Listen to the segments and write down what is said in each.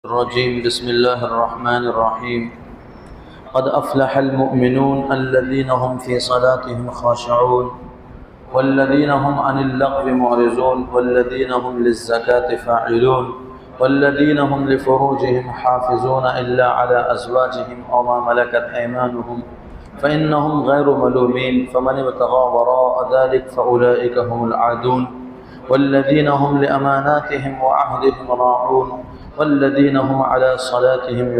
الرجيم بسم الله الرحمن الرحيم قد أفلح المؤمنون الذين هم في صلاتهم خاشعون والذين هم عن اللغو معرضون والذين هم للزكاة فاعلون والذين هم لفروجهم حافظون إلا على أزواجهم أو ما ملكت أيمانهم فإنهم غير ملومين فمن ابتغى وراء ذلك فأولئك هم العادون والذين هم لأماناتهم وعهدهم راعون والذين هم على صلواتهم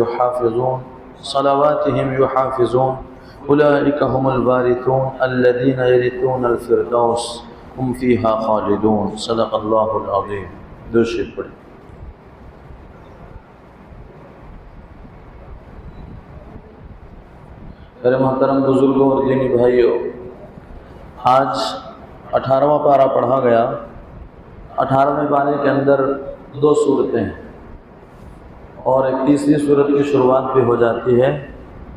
يحافظون أولئك هم الوارثون الذين يرثون الفردوس هم فيها خالدون صدق الله العظيم. درود پڑھیں. میرے محترم بزرگوں اور دینی بھائیوں، آج 18واں پارہ پڑھا گیا. 18ویں پارے کے اندر 2 صورتیں ہیں اور ایک تیسری صورت کی شروعات بھی ہو جاتی ہے.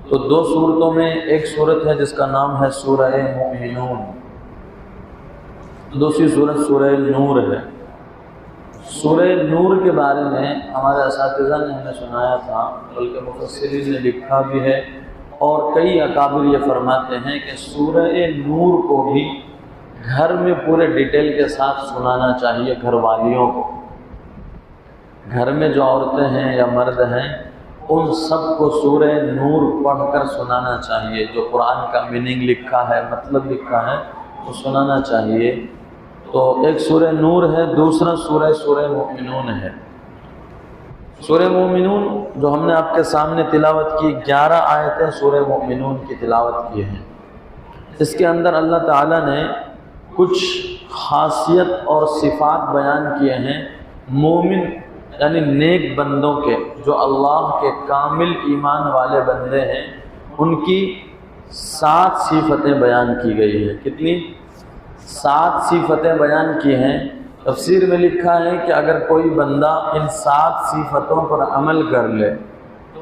تو 2 صورتوں میں ایک صورت ہے جس کا نام ہے سورہ مومنون، دوسری صورت سورہ نور ہے. سورہ نور کے بارے میں ہمارے اساتذہ نے ہمیں سنایا تھا، بلکہ مفسرین نے لکھا بھی ہے، اور کئی اکابر یہ فرماتے ہیں کہ سورہ نور کو بھی گھر میں پورے ڈیٹیل کے ساتھ سنانا چاہیے گھر والیوں کو. گھر میں جو عورتیں ہیں یا مرد ہیں ان سب کو سورہ نور پڑھ کر سنانا چاہیے. جو قرآن کا میننگ لکھا ہے، مطلب لکھا ہے، وہ سنانا چاہیے. تو ایک سورہ نور ہے، دوسرا سورہ مومنون ہے. سورہ مومنون جو ہم نے آپ کے سامنے تلاوت کی، 11 آیتیں سورہ مومنون کی تلاوت کی ہیں. اس کے اندر اللہ تعالیٰ نے کچھ خاصیت اور صفات بیان کیے ہیں مومن یعنی نیک بندوں کے، جو اللہ کے کامل ایمان والے بندے ہیں، ان کی 7 صفتیں بیان کی گئی ہیں. کتنی؟ 7 صفتیں بیان کی ہیں. تفسیر میں لکھا ہے کہ اگر کوئی بندہ ان 7 صفتوں پر عمل کر لے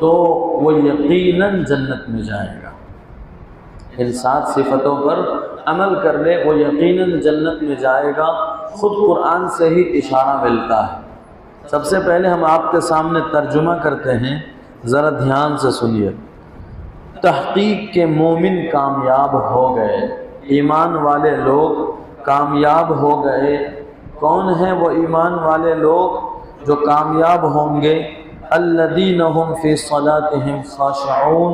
تو وہ یقیناً جنت میں جائے گا. ان 7 صفتوں پر عمل کر لے وہ یقیناً جنت میں جائے گا. خود قرآن سے ہی اشارہ ملتا ہے. سب سے پہلے ہم آپ کے سامنے ترجمہ کرتے ہیں، ذرا دھیان سے سنیے. تحقیق کے مومن کامیاب ہو گئے، ایمان والے لوگ کامیاب ہو گئے. کون ہیں وہ ایمان والے لوگ جو کامیاب ہوں گے؟ الذین هم فی صلاتهم خاشعون.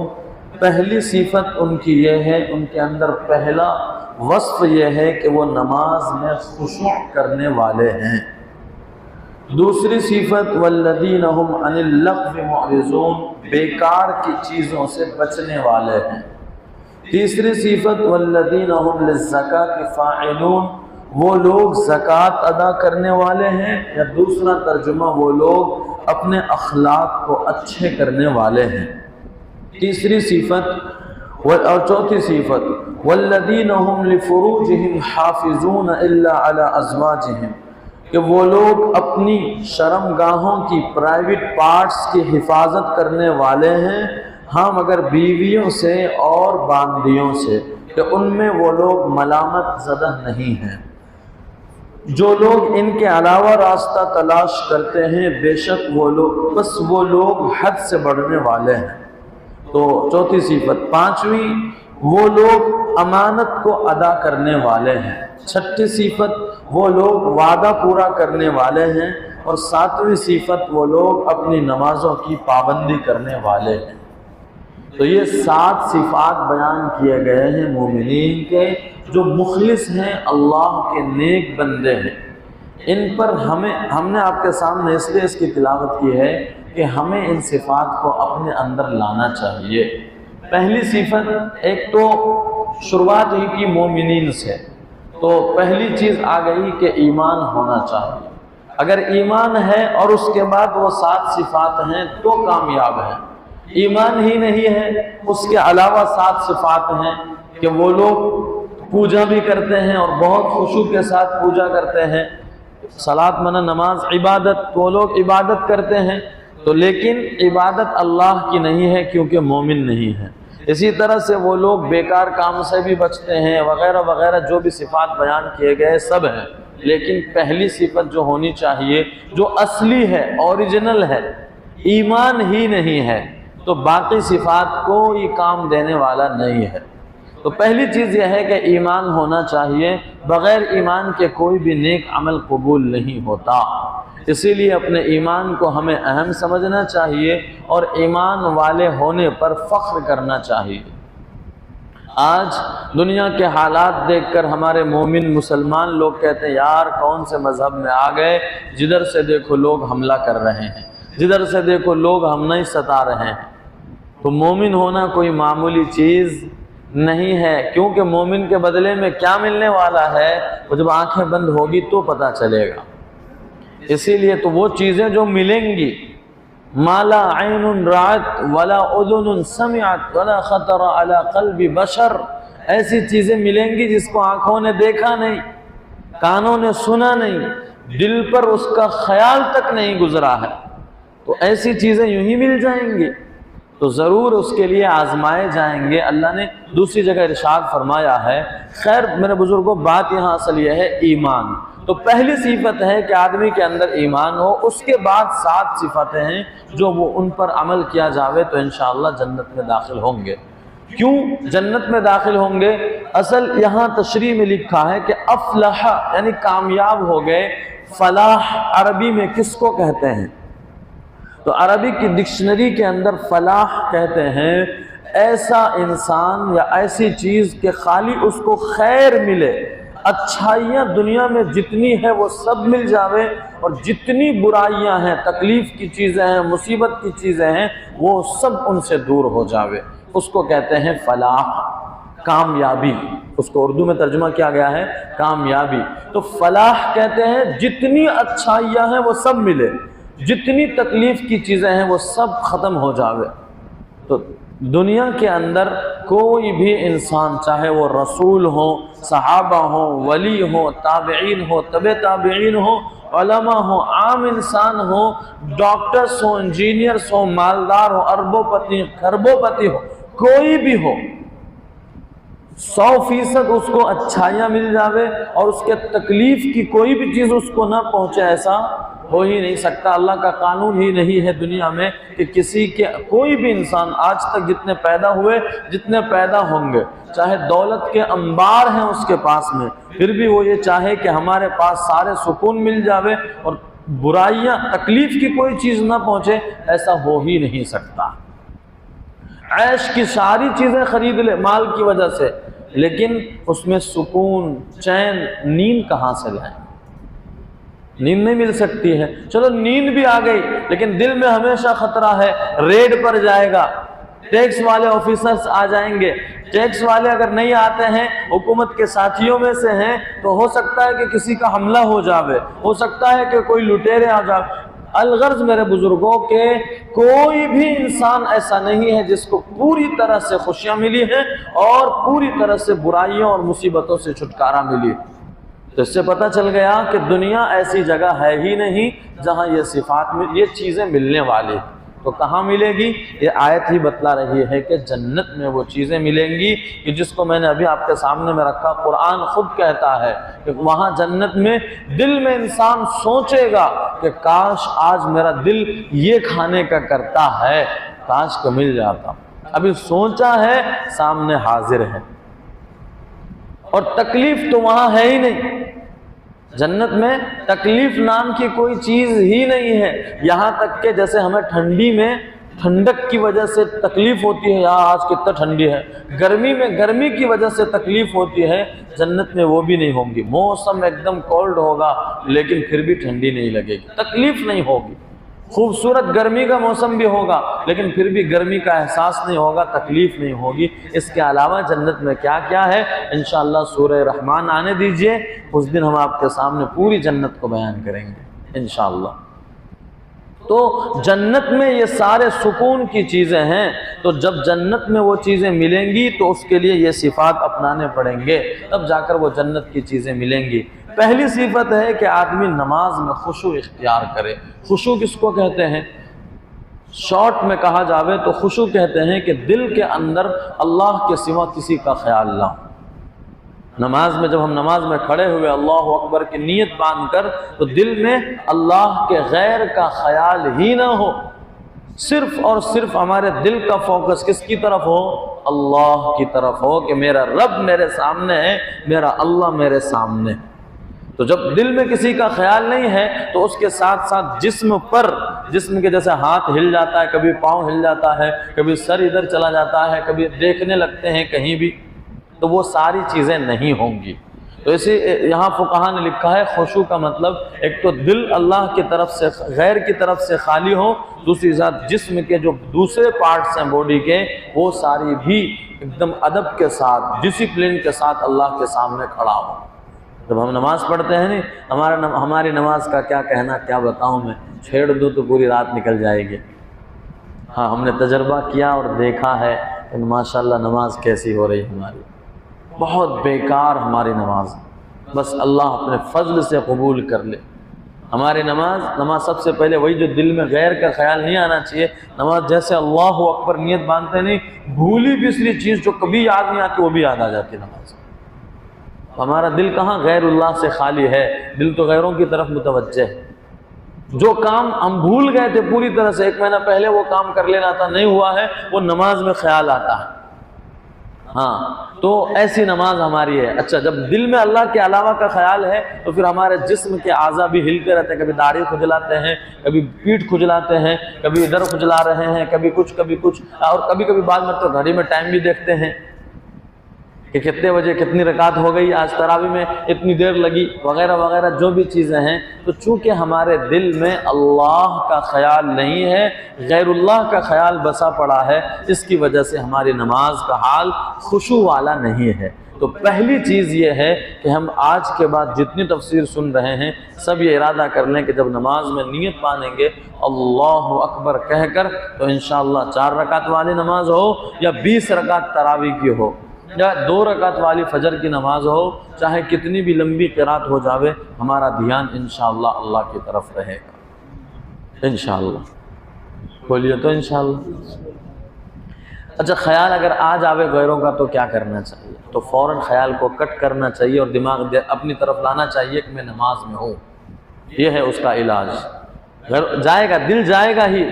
پہلی صفت ان کی یہ ہے، ان کے اندر پہلا وصف یہ ہے کہ وہ نماز میں خشوع کرنے والے ہیں. دوسری صفت والذین هم عن اللغو معرضون، بیکار کی چیزوں سے بچنے والے ہیں. تیسری صفت والذین هم للزکاة فاعلون، وہ لوگ زکوٰۃ ادا کرنے والے ہیں، یا دوسرا ترجمہ وہ لوگ اپنے اخلاق کو اچھے کرنے والے ہیں. تیسری صفت اور چوتھی صفت والذین هم لفروجهم حافظون الا علی ازواجهم، کہ وہ لوگ اپنی شرمگاہوں کی پرائیویٹ پارٹس کی حفاظت کرنے والے ہیں، ہاں مگر بیویوں سے اور باندیوں سے، کہ ان میں وہ لوگ ملامت زدہ نہیں ہیں. جو لوگ ان کے علاوہ راستہ تلاش کرتے ہیں بے شک وہ لوگ حد سے بڑھنے والے ہیں. تو چوتھی صفت. پانچویں وہ لوگ امانت کو ادا کرنے والے ہیں. چھٹی صفت وہ لوگ وعدہ پورا کرنے والے ہیں. اور 7ویں صفت وہ لوگ اپنی نمازوں کی پابندی کرنے والے ہیں. تو یہ 7 صفات بیان کیے گئے ہیں مومنین کے، جو مخلص ہیں، اللہ کے نیک بندے ہیں. ان پر ہم نے آپ کے سامنے اس لیے اس کی تلاوت کی ہے کہ ہمیں ان صفات کو اپنے اندر لانا چاہیے. پہلی صفت، ایک تو شروعات ہی کی مومنین سے، تو پہلی چیز آ گئی کہ ایمان ہونا چاہیے. اگر ایمان ہے اور اس کے بعد وہ 7 صفات ہیں تو کامیاب ہیں. ایمان ہی نہیں ہے، اس کے علاوہ 7 صفات ہیں کہ وہ لوگ پوجا بھی کرتے ہیں اور بہت خشوع کے ساتھ پوجا کرتے ہیں. صلاۃ معنی نماز، عبادت، وہ لوگ عبادت کرتے ہیں تو لیکن عبادت اللہ کی نہیں ہے کیونکہ مومن نہیں ہے. اسی طرح سے وہ لوگ بیکار کام سے بھی بچتے ہیں، وغیرہ وغیرہ جو بھی صفات بیان کیے گئے سب ہیں. لیکن پہلی صفت جو ہونی چاہیے، جو اصلی ہے، اوریجنل ہے، ایمان ہی نہیں ہے تو باقی صفات کوئی کام دینے والا نہیں ہے۔ تو پہلی چیز یہ ہے کہ ایمان ہونا چاہیے، بغیر ایمان کے کوئی بھی نیک عمل قبول نہیں ہوتا۔ اسی لیے اپنے ایمان کو ہمیں اہم سمجھنا چاہیے اور ایمان والے ہونے پر فخر کرنا چاہیے۔ آج دنیا کے حالات دیکھ کر ہمارے مومن مسلمان لوگ کہتے ہیں یار کون سے مذہب میں آ گئے، جدھر سے دیکھو لوگ حملہ کر رہے ہیں، جدھر سے دیکھو لوگ ہم نہیں ستا رہے ہیں۔ تو مومن ہونا کوئی معمولی چیز نہیں ہے، کیونکہ مومن کے بدلے میں کیا ملنے والا ہے وہ جب آنکھیں بند ہوگی تو پتہ چلے گا۔ اسی لیے تو وہ چیزیں جو ملیں گی، ما لا عین رأت ولا اذن سمعت ولا خطر علی قلب بشر، ایسی چیزیں ملیں گی جس کو آنکھوں نے دیکھا نہیں، کانوں نے سنا نہیں، دل پر اس کا خیال تک نہیں گزرا ہے، تو ایسی چیزیں یوں ہی مل جائیں گی، تو ضرور اس کے لیے آزمائے جائیں گے۔ اللہ نے دوسری جگہ ارشاد فرمایا ہے۔ خیر میرے بزرگوں، بات یہاں اصل یہ ہے ایمان۔ تو پہلی صفت ہے کہ آدمی کے اندر ایمان ہو، اس کے بعد 7 صفتیں ہیں جو وہ ان پر عمل کیا جاوے تو انشاءاللہ جنت میں داخل ہوں گے۔ کیوں جنت میں داخل ہوں گے؟ اصل یہاں تشریح میں لکھا ہے کہ افلح یعنی کامیاب ہو گئے۔ فلاح عربی میں کس کو کہتے ہیں؟ تو عربی کی ڈکشنری کے اندر فلاح کہتے ہیں ایسا انسان یا ایسی چیز کہ خالی اس کو خیر ملے، اچھائیاں دنیا میں جتنی ہے وہ سب مل جاوے، اور جتنی برائیاں ہیں، تکلیف کی چیزیں ہیں، مصیبت کی چیزیں ہیں، وہ سب ان سے دور ہو جاوے، اس کو کہتے ہیں فلاح، کامیابی۔ اس کو اردو میں ترجمہ کیا گیا ہے کامیابی۔ تو فلاح کہتے ہیں جتنی اچھائیاں ہیں وہ سب ملے، جتنی تکلیف کی چیزیں ہیں وہ سب ختم ہو جاوے۔ تو دنیا کے اندر کوئی بھی انسان، چاہے وہ رسول ہو، صحابہ ہو، ولی ہو، تابعین ہو، تبع تابعین ہو، علماء ہو، عام انسان ہو، ڈاکٹرز ہو، انجینئرز ہو، مالدار ہو، اربوں پتی، کھربوں پتی ہو، کوئی بھی ہو، 100% اس کو اچھائیاں مل جاوے اور اس کے تکلیف کی کوئی بھی چیز اس کو نہ پہنچے، ایسا ہو ہی نہیں سکتا۔ اللہ کا قانون ہی نہیں ہے دنیا میں کہ کسی کے، کوئی بھی انسان آج تک جتنے پیدا ہوئے، جتنے پیدا ہوں گے، چاہے دولت کے انبار ہیں اس کے پاس میں، پھر بھی وہ یہ چاہے کہ ہمارے پاس سارے سکون مل جاوے اور برائیاں، تکلیف کی کوئی چیز نہ پہنچے، ایسا ہو ہی نہیں سکتا۔ عیش کی ساری چیزیں خرید لے مال کی وجہ سے، لیکن اس میں سکون، چین، نیند کہاں سے لائیں؟ نیند نہیں مل سکتی ہے۔ چلو نیند بھی آ گئی لیکن دل میں ہمیشہ خطرہ ہے، ریڈ پر جائے گا، ٹیکس والے آفیسرز آ جائیں گے، ٹیکس والے اگر نہیں آتے ہیں، حکومت کے ساتھیوں میں سے ہیں، تو ہو سکتا ہے کہ کسی کا حملہ ہو جاوے، ہو سکتا ہے کہ کوئی لٹیرے آ جاوے۔ الغرض میرے بزرگوں کے کوئی بھی انسان ایسا نہیں ہے جس کو پوری طرح سے خوشیاں ملی ہیں اور پوری طرح سے برائیوں اور مصیبتوں سے چھٹکارا ملی۔ تو اس سے پتہ چل گیا کہ دنیا ایسی جگہ ہے ہی نہیں جہاں یہ صفات یہ چیزیں ملنے والی۔ تو کہاں ملے گی؟ یہ آیت ہی بتلا رہی ہے کہ جنت میں وہ چیزیں ملیں گی کہ جس کو میں نے ابھی آپ کے سامنے میں رکھا، قرآن خود کہتا ہے کہ وہاں جنت میں دل میں انسان سوچے گا کہ کاش آج میرا دل یہ کھانے کا کرتا ہے، کاش کہ مل جاتا۔ ابھی سوچا ہے، سامنے حاضر ہے، اور تکلیف تو وہاں ہے ہی نہیں۔ جنت میں تکلیف نام کی کوئی چیز ہی نہیں ہے، یہاں تک کہ جیسے ہمیں ٹھنڈی میں ٹھنڈک کی وجہ سے تکلیف ہوتی ہے، یہاں آج کتنا ٹھنڈی ہے، گرمی میں گرمی کی وجہ سے تکلیف ہوتی ہے، جنت میں وہ بھی نہیں ہوں گی۔ موسم ایک دم کولڈ ہوگا لیکن پھر بھی ٹھنڈی نہیں لگے گی، تکلیف نہیں ہوگی۔ خوبصورت گرمی کا موسم بھی ہوگا لیکن پھر بھی گرمی کا احساس نہیں ہوگا، تکلیف نہیں ہوگی۔ اس کے علاوہ جنت میں کیا کیا ہے انشاءاللہ سورہ رحمان آنے دیجئے، اس دن ہم آپ کے سامنے پوری جنت کو بیان کریں گے انشاءاللہ۔ تو جنت میں یہ سارے سکون کی چیزیں ہیں، تو جب جنت میں وہ چیزیں ملیں گی تو اس کے لیے یہ صفات اپنانے پڑیں گے، تب جا کر وہ جنت کی چیزیں ملیں گی۔ پہلی صفت ہے کہ آدمی نماز میں خشوع اختیار کرے۔ خشوع کس کو کہتے ہیں؟ شارٹ میں کہا جاوے تو خشوع کہتے ہیں کہ دل کے اندر اللہ کے سوا کسی کا خیال نہ ہو۔ نماز میں جب ہم نماز میں کھڑے ہوئے اللہ اکبر کی نیت باندھ کر، تو دل میں اللہ کے غیر کا خیال ہی نہ ہو، صرف اور صرف ہمارے دل کا فوکس کس کی طرف ہو؟ اللہ کی طرف ہو کہ میرا رب میرے سامنے ہے، میرا اللہ میرے سامنے۔ تو جب دل میں کسی کا خیال نہیں ہے تو اس کے ساتھ ساتھ جسم کے جیسے ہاتھ ہل جاتا ہے، کبھی پاؤں ہل جاتا ہے، کبھی سر ادھر چلا جاتا ہے، کبھی دیکھنے لگتے ہیں کہیں بھی، تو وہ ساری چیزیں نہیں ہوں گی۔ تو اسی یہاں فقہا نے لکھا ہے خشوع کا مطلب ایک تو دل اللہ کی طرف سے غیر کی طرف سے خالی ہو، دوسری ذات جسم کے جو دوسرے پارٹس ہیں باڈی کے وہ ساری بھی ایک دم ادب کے ساتھ ڈسپلن کے ساتھ اللہ کے سامنے کھڑا ہو۔ جب ہم نماز پڑھتے ہیں نہیں، ہماری نماز کا کیا کہنا، کیا بتاؤں میں، چھیڑ دو تو پوری رات نکل جائے گی۔ ہاں ہم نے تجربہ کیا اور دیکھا ہے کہ ماشاءاللہ نماز کیسی ہو رہی ہماری، بہت بیکار ہماری نماز، بس اللہ اپنے فضل سے قبول کر لے۔ ہماری نماز سب سے پہلے وہی جو دل میں غیر کا خیال نہیں آنا چاہیے۔ نماز جیسے اللہ اکبر نیت باندھتے نہیں، بھولی بسری چیز جو کبھی یاد نہیں آتی وہ بھی یاد آ جاتی نماز۔ ہمارا دل کہاں غیر اللہ سے خالی ہے، دل تو غیروں کی طرف متوجہ ہے۔ جو کام ہم بھول گئے تھے پوری طرح سے، 1 مہینہ پہلے وہ کام کر لینا تھا، نہیں ہوا ہے، وہ نماز میں خیال آتا ہے۔ ہاں تو ایسی نماز ہماری ہے۔ اچھا جب دل میں اللہ کے علاوہ کا خیال ہے تو پھر ہمارے جسم کے اعضاء بھی ہلتے رہتے ہیں، کبھی داڑھی کھجلاتے ہیں، کبھی پیٹھ کھجلاتے ہیں، کبھی ادھر کھجلا رہے ہیں، کبھی کچھ، اور کبھی بعد میں تو گھڑی میں ٹائم بھی دیکھتے ہیں کہ کتنے بجے کتنی رکعت ہو گئی، آج تراویح میں اتنی دیر لگی، وغیرہ وغیرہ جو بھی چیزیں ہیں۔ تو چونکہ ہمارے دل میں اللہ کا خیال نہیں ہے، غیر اللہ کا خیال بسا پڑا ہے، اس کی وجہ سے ہماری نماز کا حال خشوع والا نہیں ہے۔ تو پہلی چیز یہ ہے کہ ہم آج کے بعد جتنی تفسیر سن رہے ہیں سب یہ ارادہ کر لیں کہ جب نماز میں نیت باندھیں گے اللہ اکبر کہہ کر، تو انشاءاللہ 4 رکعت والی نماز ہو یا 20 رکعت تراویح کی ہو یا 2 رکعت والی فجر کی نماز ہو، چاہے کتنی بھی لمبی قرات ہو جاوے، ہمارا دھیان انشاءاللہ اللہ کی طرف رہے گا انشاءاللہ۔ بولیے تو انشاءاللہ۔ اچھا خیال اگر آ جاوے غیروں کا تو کیا کرنا چاہیے؟ تو فوراً خیال کو کٹ کرنا چاہیے اور دماغ اپنی طرف لانا چاہیے کہ میں نماز میں ہوں۔ یہ ہے اس کا علاج۔ جائے گا، دل جائے گا ہی،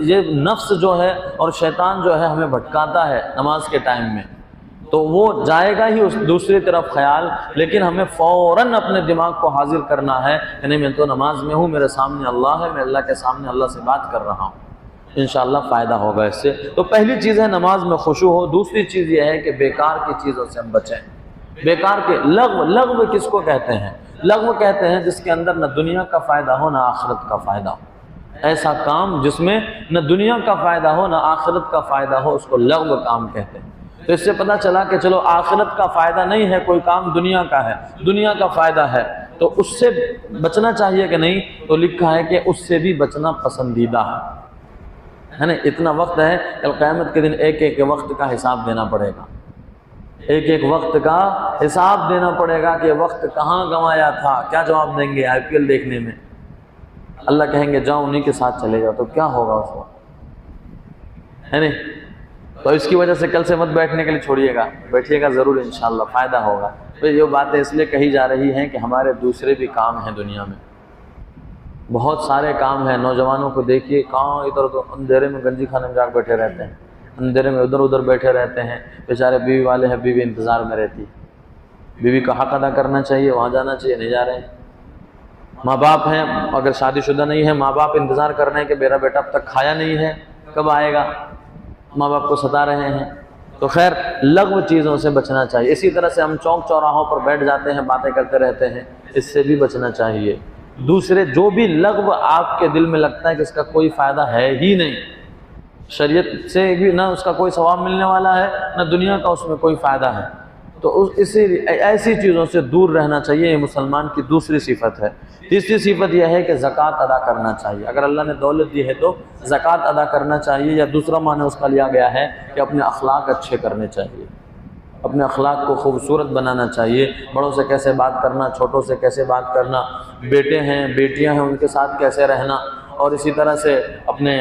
یہ نفس جو ہے اور شیطان جو ہے ہمیں بھٹکاتا ہے نماز کے ٹائم میں، تو وہ جائے گا ہی اس دوسری طرف خیال، لیکن ہمیں فوراً اپنے دماغ کو حاضر کرنا ہے کہ نہیں میں تو نماز میں ہوں، میرے سامنے اللہ ہے، میں اللہ کے سامنے اللہ سے بات کر رہا ہوں، انشاءاللہ فائدہ ہوگا اس سے۔ تو پہلی چیز ہے نماز میں خشوع ہو۔ دوسری چیز یہ ہے کہ بیکار کی چیزوں سے ہم بچیں۔ بیکار کے لغو کس کو کہتے ہیں؟ لغو کہتے ہیں جس کے اندر نہ دنیا کا فائدہ ہو نہ آخرت کا فائدہ ہو۔ ایسا کام جس میں نہ دنیا کا فائدہ ہو نہ آخرت کا فائدہ ہو، اس کو لغو کام کہتے ہیں۔ تو اس سے پتہ چلا کہ چلو آخرت کا فائدہ نہیں ہے، کوئی کام دنیا کا ہے، دنیا کا فائدہ ہے، تو اس سے بچنا چاہیے کہ نہیں؟ تو لکھا ہے کہ اس سے بھی بچنا پسندیدہ ہے نا۔ اتنا وقت ہے، کل قیامت کے دن ایک ایک وقت کا حساب دینا پڑے گا، ایک ایک وقت کا حساب دینا پڑے گا کہ وقت کہاں گنوایا تھا۔ کیا جواب دیں گے IPL دیکھنے میں؟ اللہ کہیں گے جاؤ انہیں کے ساتھ چلے جاؤ، تو کیا ہوگا اس وقت، ہے نہیں؟ تو اس کی وجہ سے کل سے مت بیٹھنے کے لیے چھوڑیے گا، بیٹھیے گا ضرور انشاءاللہ، فائدہ ہوگا۔ تو یہ باتیں اس لیے کہی جا رہی ہیں کہ ہمارے دوسرے بھی کام ہیں دنیا میں، بہت سارے کام ہیں۔ نوجوانوں کو دیکھیے کہاں ادھر ادھر اندھیرے میں گنجی کھانے میں جا کے بیٹھے رہتے ہیں، اندھیرے میں ادھر ادھر بیٹھے رہتے ہیں، بیچارے بیوی والے ہیں، بیوی انتظار میں رہتی ہے، بیوی کا حق ادا کرنا چاہیے، وہاں جانا چاہیے، نہیں جا رہے ہیں۔ ماں باپ ہیں، اگر شادی شدہ نہیں ہے، ماں باپ انتظار کر رہے ہیں کہ میرا بیٹا اب تک کھایا نہیں ہے، کب آئے گا، ماں باپ کو ستا رہے ہیں۔ تو خیر لغو چیزوں سے بچنا چاہیے۔ اسی طرح سے ہم چوک چوراہوں پر بیٹھ جاتے ہیں، باتیں کرتے رہتے ہیں، اس سے بھی بچنا چاہیے۔ دوسرے جو بھی لغو آپ کے دل میں لگتا ہے کہ اس کا کوئی فائدہ ہے ہی نہیں، شریعت سے بھی نہ اس کا کوئی ثواب ملنے والا ہے نہ دنیا کا اس میں کوئی فائدہ ہے، تو ایسی چیزوں سے دور رہنا چاہیے۔ یہ مسلمان کی دوسری صفت ہے۔ تیسری صفت یہ ہے کہ زکوٰۃ ادا کرنا چاہیے۔ اگر اللہ نے دولت دی ہے تو زکوٰۃ ادا کرنا چاہیے، یا دوسرا معنی اس کا لیا گیا ہے کہ اپنے اخلاق اچھے کرنے چاہیے، اپنے اخلاق کو خوبصورت بنانا چاہیے۔ بڑوں سے کیسے بات کرنا، چھوٹوں سے کیسے بات کرنا، بیٹے ہیں بیٹیاں ہیں ان کے ساتھ کیسے رہنا، اور اسی طرح سے اپنے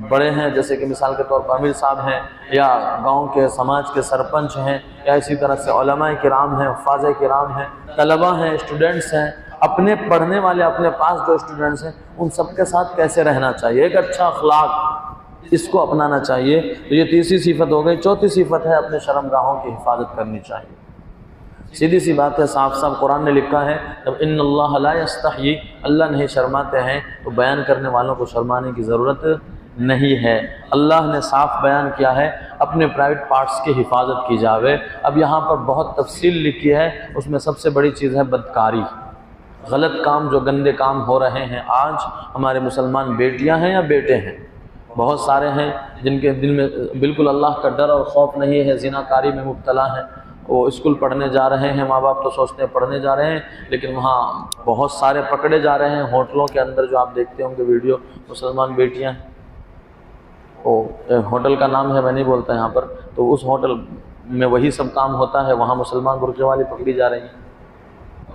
بڑے ہیں جیسے کہ مثال کے طور پر امیر صاحب ہیں، یا گاؤں کے سماج کے سرپنچ ہیں، یا اسی طرح سے علماء کرام ہیں، حفاظ کرام ہیں، طلبہ ہیں، اسٹوڈنٹس ہیں، اپنے پڑھنے والے اپنے پاس جو اسٹوڈنٹس ہیں ان سب کے ساتھ کیسے رہنا چاہیے۔ ایک اچھا اخلاق اس کو اپنانا چاہیے۔ تو یہ تیسری صفت ہو گئی۔ چوتھی صفت ہے اپنے شرمگاہوں کی حفاظت کرنی چاہیے۔ سیدھی سی بات ہے، صاف صاف قرآن نے لکھا ہے، جب ان اللہ لا یستحیی، اللہ نہیں شرماتے ہیں، تو بیان کرنے والوں کو شرمانے کی ضرورت نہیں ہے۔ اللہ نے صاف بیان کیا ہے اپنے پرائیویٹ پارٹس کی حفاظت کی جاوے۔ اب یہاں پر بہت تفصیل لکھی ہے، اس میں سب سے بڑی چیز ہے بدکاری، غلط کام، جو گندے کام ہو رہے ہیں آج ہمارے مسلمان بیٹیاں ہیں یا بیٹے ہیں، بہت سارے ہیں جن کے دل میں بالکل اللہ کا ڈر اور خوف نہیں ہے، زنا کاری میں مبتلا ہیں۔ وہ اسکول پڑھنے جا رہے ہیں، ماں باپ تو سوچتے ہیں پڑھنے جا رہے ہیں، لیکن وہاں بہت سارے پکڑے جا رہے ہیں۔ ہوٹلوں کے اندر جو آپ دیکھتے ہوں گے ویڈیو، مسلمان بیٹیاں، وہ ہوٹل کا نام ہے میں نہیں بولتا یہاں پر، تو اس ہوٹل میں وہی سب کام ہوتا ہے، وہاں مسلمان برقعے والی پکڑی جا رہی ہیں،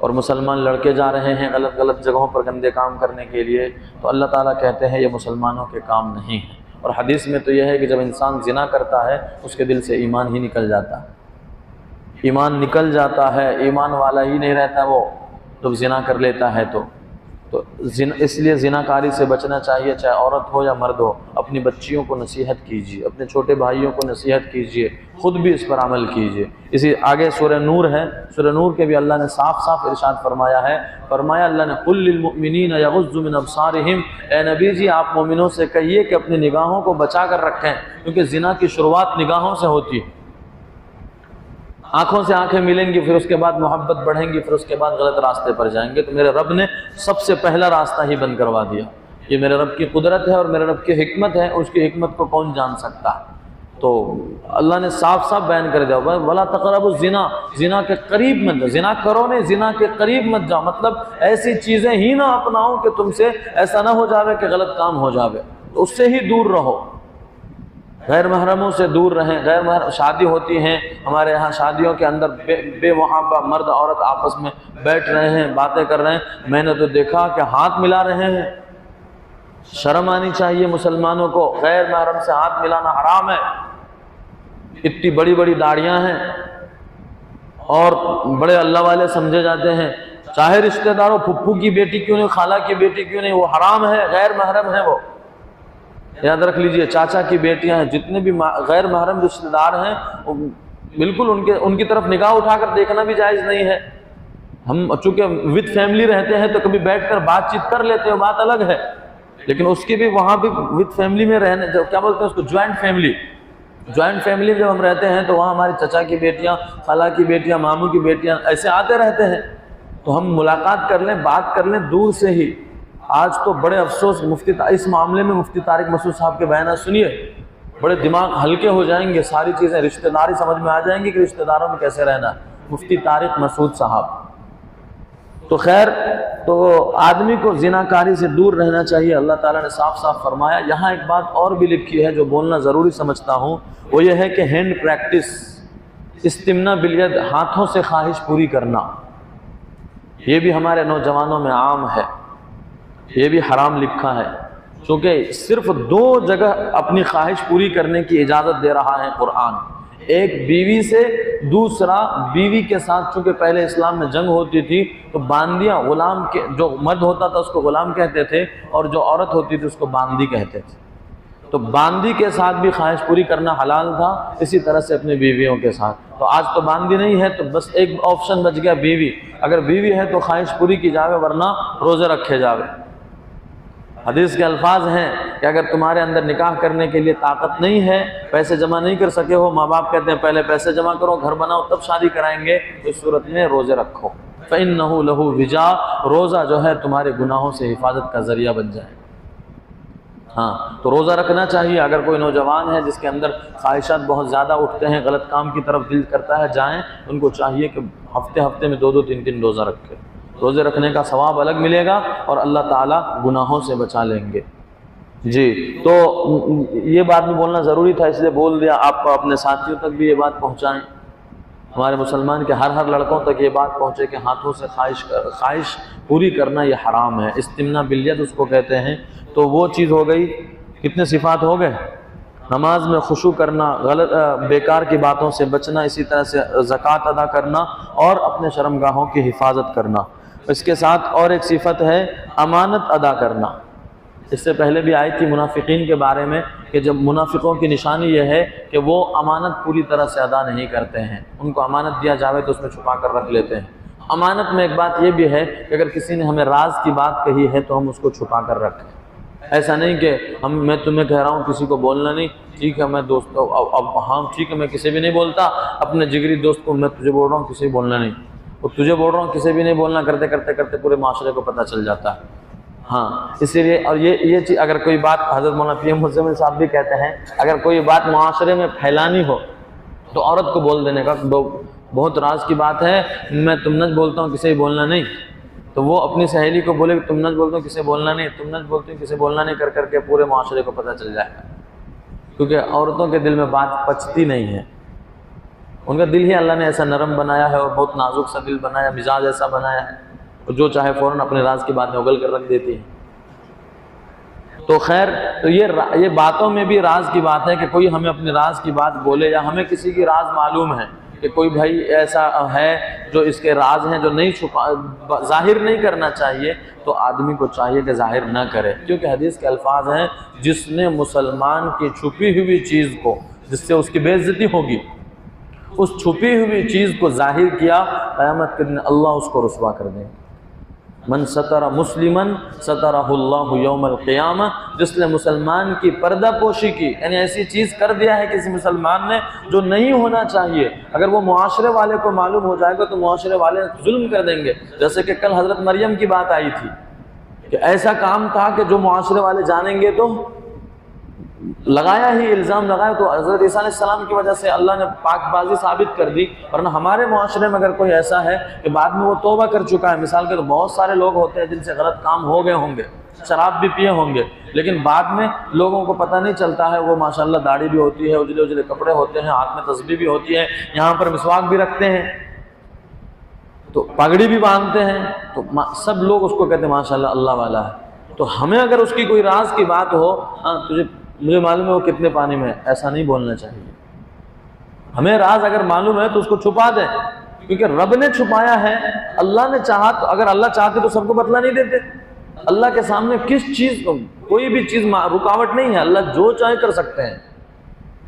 اور مسلمان لڑکے جا رہے ہیں غلط غلط جگہوں پر گندے کام کرنے کے لیے۔ تو اللہ تعالیٰ کہتے ہیں یہ مسلمانوں کے کام نہیں ہے۔ اور حدیث میں تو یہ ہے کہ جب انسان زنا کرتا ہے اس کے دل سے ایمان ہی نکل جاتا ہے، ایمان نکل جاتا ہے، ایمان والا ہی نہیں رہتا وہ جب زنا کر لیتا ہے۔ تو اس لیے زنا کاری سے بچنا چاہیے، چاہے عورت ہو یا مرد ہو۔ اپنی بچیوں کو نصیحت کیجیے، اپنے چھوٹے بھائیوں کو نصیحت کیجیے، خود بھی اس پر عمل کیجیے۔ اسی آگے سورہ نور ہے، سورہ نور کے بھی اللہ نے صاف صاف ارشاد فرمایا ہے، فرمایا اللہ نے قل للمؤمنین یغضوا من ابصارہم، اے نبی جی آپ مومنوں سے کہیے کہ اپنی نگاہوں کو بچا کر رکھیں، کیونکہ زنا کی شروعات نگاہوں سے ہوتی ہے۔ آنکھوں سے آنکھیں ملیں گی، پھر اس کے بعد محبت بڑھیں گی، پھر اس کے بعد غلط راستے پر جائیں گے۔ تو میرے رب نے سب سے پہلا راستہ ہی بند کروا دیا۔ یہ میرے رب کی قدرت ہے اور میرے رب کی حکمت ہے، اس کی حکمت کو کون جان سکتا ہے؟ تو اللہ نے صاف صاف بیان کر دیا، وَلَا تَقْرَبُوا الزِّنَا، زنا کے قریب مت جاؤ، زنا کرو نہیں، زنا کے قریب مت جاؤ، مطلب ایسی چیزیں ہی نہ اپناؤ کہ تم سے ایسا نہ ہو جاوے کہ غلط کام ہو جاوے، تو اس سے ہی دور رہو، غیر محرموں سے دور رہیں۔ غیر محرم شادی ہوتی ہیں ہمارے یہاں، شادیوں کے اندر بے محابہ مرد عورت آپس میں بیٹھ رہے ہیں، باتیں کر رہے ہیں، میں نے تو دیکھا کہ ہاتھ ملا رہے ہیں۔ شرم آنی چاہیے مسلمانوں کو، غیر محرم سے ہاتھ ملانا حرام ہے۔ اتنی بڑی بڑی داڑیاں ہیں اور بڑے اللہ والے سمجھے جاتے ہیں، چاہے رشتہ داروں، پھپھو کی بیٹی کیوں نہیں، خالہ کی بیٹی کیوں نہیں، وہ حرام ہے، غیر محرم ہے وہ۔ یاد رکھ لیجئے، چاچا کی بیٹیاں ہیں، جتنے بھی غیر محرم رشتہ دار ہیں، بالکل ان کی طرف نگاہ اٹھا کر دیکھنا بھی جائز نہیں ہے۔ ہم چونکہ وتھ فیملی رہتے ہیں تو کبھی بیٹھ کر بات چیت کر لیتے ہیں، بات الگ ہے، لیکن اس کی بھی وہاں بھی وتھ فیملی میں رہنے، کیا بولتے ہیں اس کو، جوائنٹ فیملی، جوائنٹ فیملی میں جب ہم رہتے ہیں تو وہاں ہماری چچا کی بیٹیاں، خالہ کی بیٹیاں، ماموں کی بیٹیاں ایسے آتے رہتے ہیں، تو ہم ملاقات کر لیں، بات کر لیں دور سے ہی۔ آج تو بڑے افسوس اس معاملے میں مفتی طارق مسعود صاحب کے بیانات سنیے، بڑے دماغ ہلکے ہو جائیں گے، ساری چیزیں رشتہ داری سمجھ میں آ جائیں گی کہ رشتہ داروں میں کیسے رہنا ہے۔ مفتی طارق مسعود صاحب، تو خیر، تو آدمی کو زنا کاری سے دور رہنا چاہیے، اللہ تعالیٰ نے صاف صاف فرمایا۔ یہاں ایک بات اور بھی لکھی ہے جو بولنا ضروری سمجھتا ہوں، وہ یہ ہے کہ ہینڈ پریکٹس، استمنا بالید، ہاتھوں سے خواہش پوری کرنا، یہ بھی ہمارے نوجوانوں میں عام ہے، یہ بھی حرام لکھا ہے، چونکہ صرف دو جگہ اپنی خواہش پوری کرنے کی اجازت دے رہا ہے قرآن، ایک بیوی سے، دوسرا بیوی کے ساتھ، چونکہ پہلے اسلام میں جنگ ہوتی تھی تو باندیاں، غلام کے جو مرد ہوتا تھا اس کو غلام کہتے تھے، اور جو عورت ہوتی تھی اس کو باندی کہتے تھے، تو باندی کے ساتھ بھی خواہش پوری کرنا حلال تھا، اسی طرح سے اپنی بیویوں کے ساتھ۔ تو آج تو باندی نہیں ہے تو بس ایک آپشن بچ گیا، بیوی، اگر بیوی ہے تو خواہش پوری کی جاوے، ورنہ روزے رکھے جاوے۔ حدیث کے الفاظ ہیں کہ اگر تمہارے اندر نکاح کرنے کے لیے طاقت نہیں ہے، پیسے جمع نہیں کر سکے ہو، ماں باپ کہتے ہیں پہلے پیسے جمع کرو، گھر بناؤ تب شادی کرائیں گے، تو اس صورت میں روزے رکھو، فَإِنَّهُ لَهُ وِجَاء، روزہ جو ہے تمہارے گناہوں سے حفاظت کا ذریعہ بن جائے۔ ہاں، تو روزہ رکھنا چاہیے۔ اگر کوئی نوجوان ہے جس کے اندر خواہشات بہت زیادہ اٹھتے ہیں، غلط کام کی طرف دل کرتا ہے، جائیں، ان کو چاہیے کہ ہفتے میں 2 3 روزہ رکھیں، روزے رکھنے کا ثواب الگ ملے گا اور اللہ تعالیٰ گناہوں سے بچا لیں گے۔ جی، تو یہ بات بھی بولنا ضروری تھا، اس لیے بول دیا۔ آپ اپنے ساتھیوں تک بھی یہ بات پہنچائیں، ہمارے مسلمان کے ہر لڑکوں تک یہ بات پہنچے کہ ہاتھوں سے خواہش پوری کرنا یہ حرام ہے، استمنا بالید اس کو کہتے ہیں۔ تو وہ چیز ہو گئی، کتنے صفات ہو گئے؟ نماز میں خشوع کرنا، غلط بیکار کی باتوں سے بچنا، اسی طرح سے زکوٰۃ ادا کرنا اور اپنے شرمگاہوں کی حفاظت کرنا۔ اس کے ساتھ اور ایک صفت ہے امانت ادا کرنا، اس سے پہلے بھی آئی تھی منافقین کے بارے میں کہ جب منافقوں کی نشانی یہ ہے کہ وہ امانت پوری طرح سے ادا نہیں کرتے ہیں، ان کو امانت دیا جاوے تو اس میں چھپا کر رکھ لیتے ہیں۔ امانت میں ایک بات یہ بھی ہے کہ اگر کسی نے ہمیں راز کی بات کہی ہے تو ہم اس کو چھپا کر رکھیں۔ ایسا نہیں کہ میں تمہیں کہہ رہا ہوں کسی کو بولنا نہیں، ٹھیک ہے میں دوست اب ہاں ٹھیک ہے میں کسی بھی نہیں بولتا، اپنے جگری دوست کو میں تجھے بول رہا ہوں کسی بولنا نہیں، اور تجھے بول رہا ہوں کسی بھی نہیں بولنا، کرتے کرتے کرتے پورے معاشرے کو پتہ چل جاتا ہے۔ ہاں اسی لیے، اور یہ چیز اگر کوئی بات حضرت مولانا پی ایم مزمل صاحب بھی کہتے ہیں، اگر کوئی بات معاشرے میں پھیلانی ہو تو عورت کو بول دینے کا، بہت راز کی بات ہے میں تم نج بولتا ہوں کسی بھی بولنا نہیں، تو وہ اپنی سہیلی کو بولے کہ تم نج بولتا ہوں کسی بولنا نہیں، تم نج بولتے ہوں کسی بولنا نہیں، کر کر کے پورے معاشرے کو پتہ چل جائے گا، کیونکہ عورتوں کے دل میں بات پچتی نہیں ہے، ان کا دل ہی اللہ نے ایسا نرم بنایا ہے اور بہت نازک سا دل بنایا، مزاج ایسا بنایا ہے، جو چاہے فوراً اپنے راز کی باتیں اگل کر رکھ دیتی ہے۔ تو خیر، تو یہ باتوں میں بھی راز کی بات ہے کہ کوئی ہمیں اپنے راز کی بات بولے، یا ہمیں کسی کی راز معلوم ہے کہ کوئی بھائی ایسا ہے جو اس کے راز ہیں جو نہیں ظاہر نہیں کرنا چاہیے، تو آدمی کو چاہیے کہ ظاہر نہ کرے، کیونکہ حدیث کے الفاظ ہیں جس نے مسلمان کی چھپی ہوئی چیز کو، جس سے اس کی بے عزتی ہوگی، اس چھپی ہوئی چیز کو ظاہر کیا، قیامت کے دن اللہ اس کو رسوا کر دے گا۔ من ستر مسلمن سترہ اللہ یوم القیامہ، جس نے مسلمان کی پردہ پوشی کی، یعنی ایسی چیز کر دیا ہے کسی مسلمان نے جو نہیں ہونا چاہیے، اگر وہ معاشرے والے کو معلوم ہو جائے گا تو معاشرے والے ظلم کر دیں گے، جیسے کہ کل حضرت مریم کی بات آئی تھی کہ ایسا کام تھا کہ جو معاشرے والے جانیں گے تو لگایا ہی، الزام لگایا، تو حضرت عیسیٰ علیہ السلام کی وجہ سے اللہ نے پاک بازی ثابت کر دی، ورنہ ہمارے معاشرے میں اگر کوئی ایسا ہے کہ بعد میں وہ توبہ کر چکا ہے، مثال کے تو بہت سارے لوگ ہوتے ہیں جن سے غلط کام ہو گئے ہوں گے، شراب بھی پیے ہوں گے، لیکن بعد میں لوگوں کو پتہ نہیں چلتا ہے، وہ ماشاءاللہ داڑھی بھی ہوتی ہے، اجلے اجلے کپڑے ہوتے ہیں، ہاتھ میں تسبیح بھی ہوتی ہے، یہاں پر مسواک بھی رکھتے ہیں، تو پگڑی بھی باندھتے ہیں، تو سب لوگ اس کو کہتے ہیں ماشاءاللہ اللہ والا ہے۔ تو ہمیں اگر اس کی کوئی راز کی بات ہو، مجھے معلوم ہے وہ کتنے پانی میں ہے، ایسا نہیں بولنا چاہیے۔ ہمیں راز اگر معلوم ہے تو اس کو چھپا دیں، کیونکہ رب نے چھپایا ہے، اللہ نے چاہا تو، اگر اللہ چاہتے تو سب کو بتلا نہیں دیتے۔ اللہ کے سامنے کس چیز کو، کوئی بھی چیز رکاوٹ نہیں ہے، اللہ جو چاہے کر سکتے ہیں،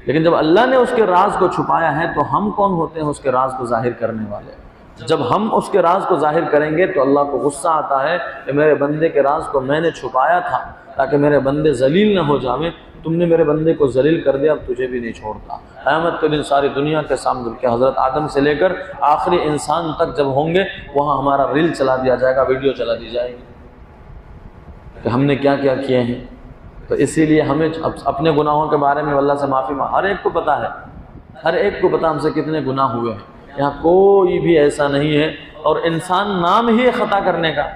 لیکن جب اللہ نے اس کے راز کو چھپایا ہے تو ہم کون ہوتے ہیں اس کے راز کو ظاہر کرنے والے؟ جب ہم اس کے راز کو ظاہر کریں گے تو اللہ کو غصہ آتا ہے کہ میرے بندے کے راز کو میں نے چھپایا تھا تاکہ میرے بندے ذلیل نہ ہو جاویں، تم نے میرے بندے کو ذلیل کر دیا، اب تجھے بھی نہیں چھوڑتا۔ قیامت کے دن ساری دنیا کے سامنے کہ حضرت آدم سے لے کر آخری انسان تک جب ہوں گے، وہاں ہمارا ریل چلا دیا جائے گا، ویڈیو چلا دی جائے گی کہ ہم نے کیا کیا کیے ہیں۔ تو اسی لیے ہمیں اپنے گناہوں کے بارے میں اللہ سے معافی ہر ایک کو پتہ ہے، ہر ایک کو پتہ ہم سے کتنے گناہ ہوئے ہیں، یہاں کوئی بھی ایسا نہیں ہے، اور انسان نام ہی ہے خطا کرنے کا،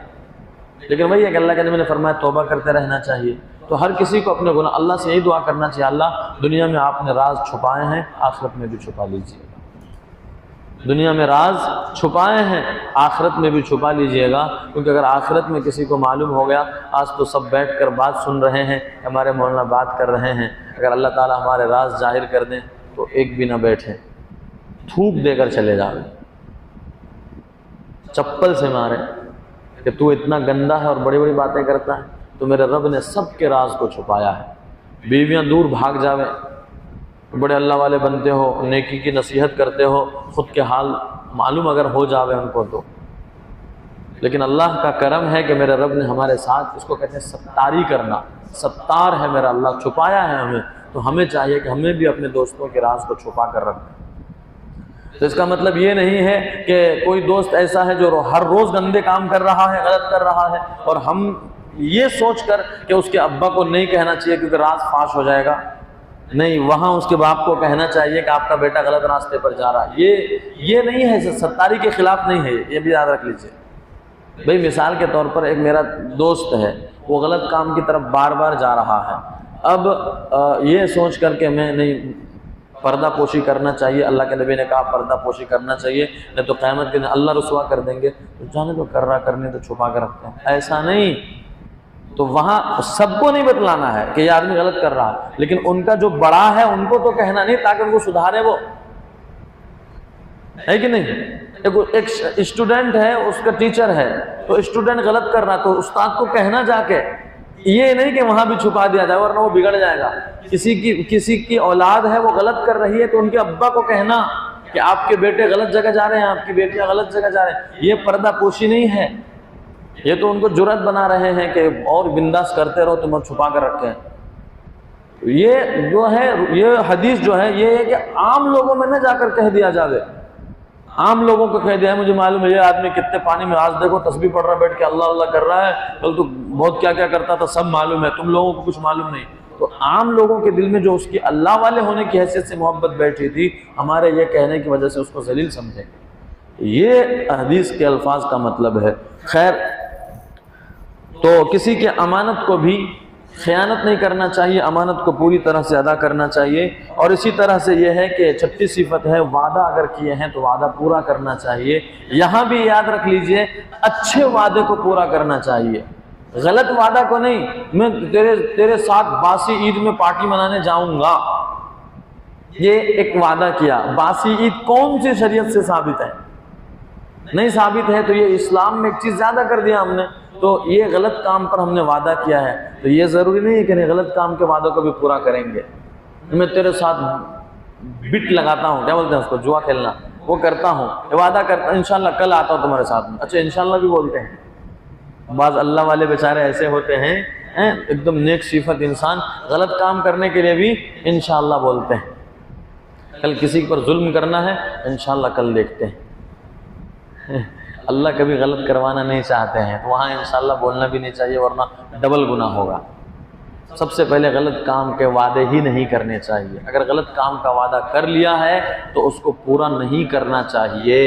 لیکن وہی ہے کہ اللہ کے نبی نے فرمایا توبہ کرتے رہنا چاہیے۔ تو ہر کسی کو اپنے گناہ، اللہ سے یہی دعا کرنا چاہیے، اللہ دنیا میں آپ نے راز چھپائے ہیں، آخرت میں بھی چھپا لیجئے گا، دنیا میں راز چھپائے ہیں آخرت میں بھی چھپا لیجئے گا، کیونکہ اگر آخرت میں کسی کو معلوم ہو گیا، آج تو سب بیٹھ کر بات سن رہے ہیں، ہمارے مولانا بات کر رہے ہیں، اگر اللہ تعالیٰ ہمارے راز ظاہر کر دیں تو ایک بھی نہ بیٹھے، تھوک دے کر چلے جاوے، چپل سے مارے کہ تو اتنا گندا ہے اور بڑی بڑی باتیں کرتا ہے، تو میرے رب نے سب کے راز کو چھپایا ہے۔ بیویاں دور بھاگ جاویں، بڑے اللہ والے بنتے ہو، نیکی کی نصیحت کرتے ہو، خود کے حال معلوم اگر ہو جاوے ان کو تو، لیکن اللہ کا کرم ہے کہ میرے رب نے ہمارے ساتھ، اس کو کہتے ہیں ستاری کرنا، ستار ہے میرا اللہ، چھپایا ہے ہمیں، تو ہمیں چاہیے کہ ہمیں بھی اپنے دوستوں کے راز کو چھپا کر رکھیں۔ تو اس کا مطلب یہ نہیں ہے کہ کوئی دوست ایسا ہے جو ہر روز گندے کام کر رہا ہے، غلط کر رہا ہے، اور ہم یہ سوچ کر کہ اس کے ابا کو نہیں کہنا چاہیے کیونکہ راز فاش ہو جائے گا، نہیں، وہاں اس کے باپ کو کہنا چاہیے کہ آپ کا بیٹا غلط راستے پر جا رہا ہے، یہ نہیں ہے، ستاری کے خلاف نہیں ہے، یہ بھی یاد رکھ لیجیے۔ بھئی مثال کے طور پر ایک میرا دوست ہے، وہ غلط کام کی طرف بار بار جا رہا ہے، اب یہ سوچ کر کہ میں نہیں، پردہ پوشی کرنا چاہیے، اللہ کے نبی نے کہا پردہ پوشی کرنا چاہیے، نہیں تو قیامت کے دن اللہ رسوا کر دیں گے، تو جانے تو کر رہا، کرنے تو چھپا کر رکھتے ہیں، ایسا نہیں۔ تو وہاں سب کو نہیں بتلانا ہے کہ یہ آدمی غلط کر رہا ہے، لیکن ان کا جو بڑا ہے ان کو تو کہنا نہیں تاکہ ان کو سدھارے، وہ ہے کہ نہیں؟ ایک اسٹوڈنٹ ہے، اس کا ٹیچر ہے، تو اسٹوڈنٹ غلط کر رہا ہے تو استاد کو کہنا جا کے یہ نہیں کہ وہاں بھی چھپا دیا جائے ورنہ وہ بگڑ جائے گا. کسی کی اولاد ہے وہ غلط کر رہی ہے تو ان کے ابا کو کہنا کہ آپ کے بیٹے غلط جگہ جا رہے ہیں، آپ کی بیٹیاں غلط جگہ جا رہے ہیں، یہ پردہ پوشی نہیں ہے. یہ تو ان کو جرأت بنا رہے ہیں کہ اور بنداس کرتے رہو، تم چھپا کر رکھے ہیں. یہ جو ہے، یہ حدیث جو ہے یہ ہے کہ عام لوگوں میں نہ جا کر کہہ دیا جاوے. عام لوگوں کو کہہ دیا مجھے معلوم ہے یہ آدمی کتنے پانی میں، آج دیکھو تسبیح پڑھ رہا بیٹھ کے اللہ اللہ کر رہا ہے، کل تو بہت کیا کیا کرتا تھا، سب معلوم ہے، تم لوگوں کو کچھ معلوم نہیں. تو عام لوگوں کے دل میں جو اس کی اللہ والے ہونے کی حیثیت سے محبت بیٹھی تھی، ہمارے یہ کہنے کی وجہ سے اس کو ذلیل سمجھے. یہ حدیث کے الفاظ کا مطلب ہے. خیر، تو کسی کے امانت کو بھی خیانت نہیں کرنا چاہیے، امانت کو پوری طرح سے ادا کرنا چاہیے. اور اسی طرح سے یہ ہے کہ چھٹی صفت ہے، وعدہ اگر کیے ہیں تو وعدہ پورا کرنا چاہیے. یہاں بھی یاد رکھ لیجئے، اچھے وعدے کو پورا کرنا چاہیے، غلط وعدہ کو نہیں. میں تیرے ساتھ باسی عید میں پارٹی منانے جاؤں گا، یہ ایک وعدہ کیا. باسی عید کون سی شریعت سے ثابت ہے؟ نہیں ثابت ہے. تو یہ اسلام میں ایک چیز زیادہ کر دیا ہم نے، تو یہ غلط کام پر ہم نے وعدہ کیا ہے. تو یہ ضروری نہیں ہے کہ غلط کام کے وعدوں کو بھی پورا کریں گے. میں تیرے ساتھ بٹ لگاتا ہوں، کیا بولتے ہیں اس کو، جوا کھیلنا، وہ کرتا ہوں، وعدہ کرتا ہوں انشاءاللہ کل آتا ہوں تمہارے ساتھ میں. اچھا انشاءاللہ بھی بولتے ہیں. بعض اللہ والے بیچارے ایسے ہوتے ہیں ایک دم نیک صفت انسان، غلط کام کرنے کے لیے بھی انشاءاللہ بولتے ہیں. کل کسی پر ظلم کرنا ہے، انشاءاللہ کل دیکھتے ہیں. اللہ کبھی غلط کروانا نہیں چاہتے ہیں، تو وہاں انشاءاللہ بولنا بھی نہیں چاہیے ورنہ ڈبل گناہ ہوگا. سب سے پہلے غلط کام کے وعدے ہی نہیں کرنے چاہیے. اگر غلط کام کا وعدہ کر لیا ہے تو اس کو پورا نہیں کرنا چاہیے.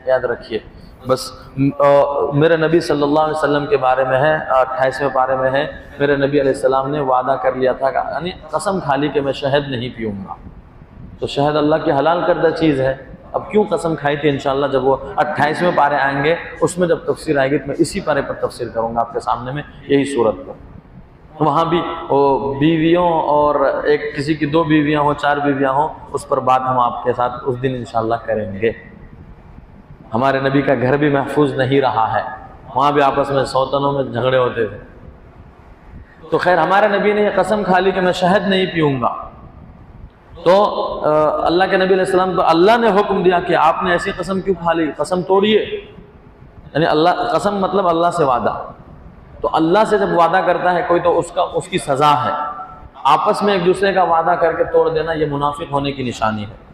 یاد رکھیے. بس میرے نبی صلی اللہ علیہ وسلم کے بارے میں ہے، 28ویں پارے میں ہے، میرے نبی علیہ السلام نے وعدہ کر لیا تھا کہ یعنی قسم کھا لی کہ میں شہد نہیں پیوں گا. تو شہد اللہ کی حلال کردہ چیز ہے. اب کیوں قسم کھائی تھی؟ انشاءاللہ جب وہ 28ویں پارے آئیں گے اس میں جب تفسیر آئے گی تو میں اسی پارے پر تفسیر کروں گا آپ کے سامنے میں، یہی صورت پر. وہاں بھی بیویوں اور ایک کسی کی 2 بیویاں ہوں، 4 بیویاں ہوں، اس پر بات ہم آپ کے ساتھ اس دن انشاءاللہ کریں گے. ہمارے نبی کا گھر بھی محفوظ نہیں رہا ہے، وہاں بھی آپس میں سوتنوں میں جھگڑے ہوتے تھے. تو خیر ہمارے نبی نے یہ قسم کھا لی کہ میں شہد نہیں پیوں گا. تو اللہ کے نبی علیہ السلام تو اللہ نے حکم دیا کہ آپ نے ایسی قسم کیوں کھا لی، قسم توڑیے. یعنی اللہ قسم مطلب اللہ سے وعدہ. تو اللہ سے جب وعدہ کرتا ہے کوئی تو اس کی سزا ہے. آپس میں ایک دوسرے کا وعدہ کر کے توڑ دینا یہ منافق ہونے کی نشانی ہے.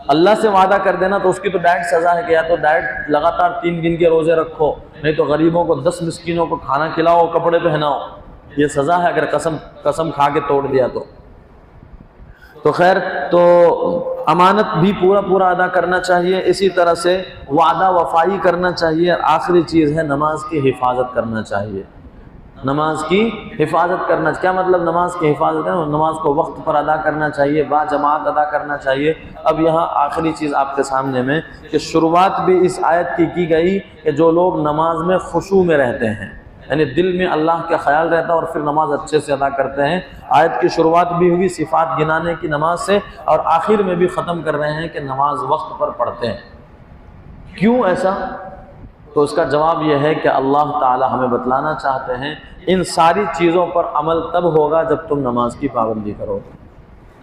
اللہ سے وعدہ کر دینا تو اس کی تو ڈائریکٹ سزا ہے کہ یا تو ڈائریکٹ لگاتار 3 دن کے روزے رکھو، نہیں تو غریبوں کو 10 مسکینوں کو کھانا کھلاؤ، کپڑے پہناؤ. یہ سزا ہے اگر قسم کھا کے توڑ دیا تو خیر، تو امانت بھی پورا ادا کرنا چاہیے. اسی طرح سے وعدہ وفائی کرنا چاہیے. آخری چیز ہے نماز کی حفاظت کرنا چاہیے. نماز کی حفاظت کرنا، کیا مطلب نماز کی حفاظت ہے؟ نماز کو وقت پر ادا کرنا چاہیے، با جماعت ادا کرنا چاہیے. اب یہاں آخری چیز آپ کے سامنے میں کہ شروعات بھی اس آیت کی گئی کہ جو لوگ نماز میں خشوع میں رہتے ہیں، یعنی دل میں اللہ کا خیال رہتا ہے اور پھر نماز اچھے سے ادا کرتے ہیں. آیت کی شروعات بھی ہوئی صفات گنانے کی نماز سے، اور آخر میں بھی ختم کر رہے ہیں کہ نماز وقت پر پڑھتے ہیں. کیوں ایسا؟ تو اس کا جواب یہ ہے کہ اللہ تعالی ہمیں بتلانا چاہتے ہیں ان ساری چیزوں پر عمل تب ہوگا جب تم نماز کی پابندی کرو گے.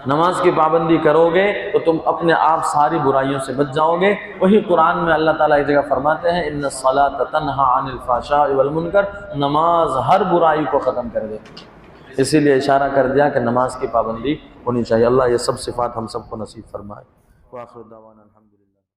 نماز کی پابندی کرو گے تو تم اپنے آپ ساری برائیوں سے بچ جاؤ گے. وہی قرآن میں اللہ تعالیٰ ایک جگہ فرماتے ہیں ان الصلاۃ تنہی عن الفحشاء والمنکر، نماز ہر برائی کو ختم کر دے. اسی لیے اشارہ کر دیا کہ نماز کی پابندی ہونی چاہیے. اللہ یہ سب صفات ہم سب کو نصیب فرمائے. وآخر دعوانا الحمدللہ.